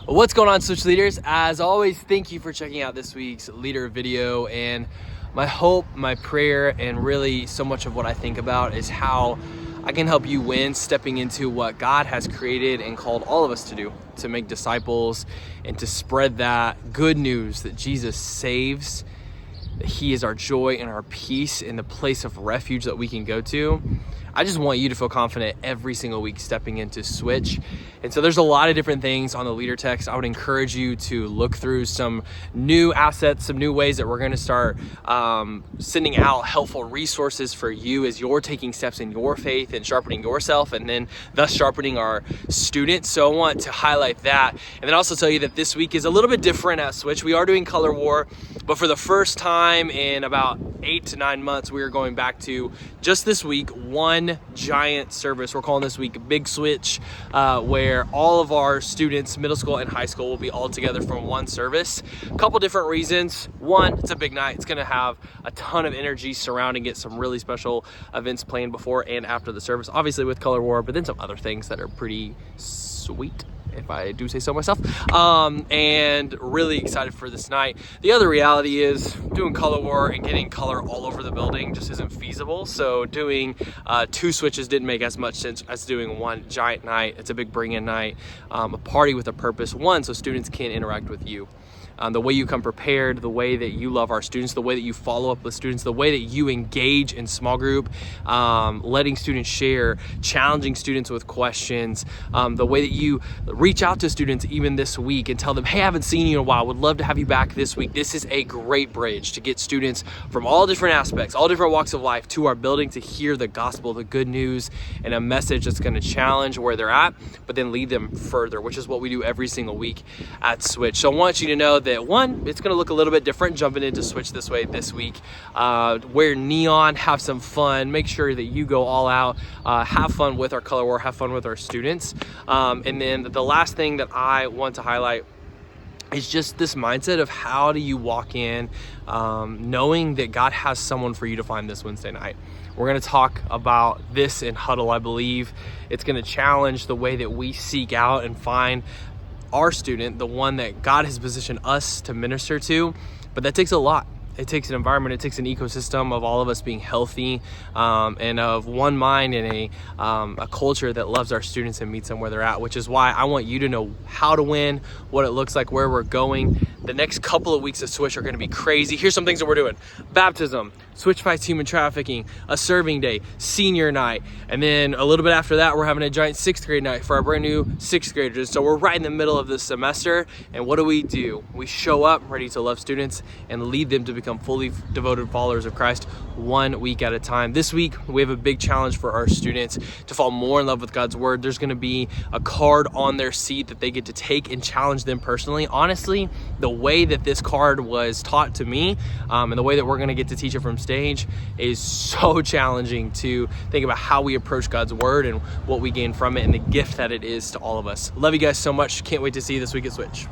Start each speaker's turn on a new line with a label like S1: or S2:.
S1: What's going on, Switch Leaders? As always, thank you for checking out this week's leader video. And my hope, my prayer, and really so much of what I think about is how I can help you win stepping into what God has created and called all of us to do, to make disciples and to spread that good news that Jesus saves, that He is our joy and our peace and the place of refuge that we can go to. I just want you to feel confident every single week stepping into Switch. And so there's a lot of different things on the leader text. I would encourage you to look through some new assets, some new ways that we're going to start sending out helpful resources for you as you're taking steps in your faith and sharpening yourself, and then thus sharpening our students. So I want to highlight that. And then also tell you that this week is a little bit different at Switch. We are doing Color War, but for the first time in about 8 to 9 months, we are going back to just this week, one giant service. We're calling this week Big Switch, where all of our students, middle school and high school, will be all together from one service. A couple different reasons. One, it's a big night. It's going to have a ton of energy surrounding it, some really special events planned before and after the service, obviously with Color War, but then some other things that are pretty sweet, if I do say so myself, and really excited for this night. The other reality is doing Color War and getting color all over the building just isn't feasible. So doing 2 switches didn't make as much sense as doing one giant night. It's a big bring-in night, a party with a purpose. One, so students can interact with you. The way you come prepared, the way that you love our students, the way that you follow up with students, the way that you engage in small group, letting students share, challenging students with questions, the way that you reach out to students even this week and tell them, hey, I haven't seen you in a while, would love to have you back this week. This is a great bridge to get students from all different aspects, all different walks of life to our building to hear the gospel, the good news, and a message that's going to challenge where they're at, but then lead them further, which is what we do every single week at Switch. So I want you to know that one, it's going to look a little bit different jumping into Switch this way this week. Wear neon, have some fun, make sure that you go all out, have fun with our Color War, have fun with our students. And then the last thing that I want to highlight is just this mindset of how do you walk in knowing that God has someone for you to find this Wednesday night. We're going to talk about this in Huddle. I believe it's going to challenge the way that we seek out and find our student, the one that God has positioned us to minister to. But that takes a lot. It takes an environment, it takes an ecosystem of all of us being healthy, and of one mind and a culture that loves our students and meets them where they're at, which is why I want you to know how to win, what it looks like, where we're going. The next couple of weeks of Switch are going to be crazy. Here's some things that we're doing. Baptism, Switch Fights Human Trafficking, a serving day, senior night, and then a little bit after that, we're having a giant 6th grade night for our brand new 6th graders. So we're right in the middle of this semester, and what do? We show up ready to love students and lead them to become fully devoted followers of Christ 1 week at a time. This week, we have a big challenge for our students to fall more in love with God's word. There's going to be a card on their seat that they get to take and challenge them personally. Honestly, the way that this card was taught to me, and the way that we're going to get to teach it from stage is so challenging to think about how we approach God's word and what we gain from it and the gift that it is to all of us. Love you guys so much. Can't wait to see you this week at Switch.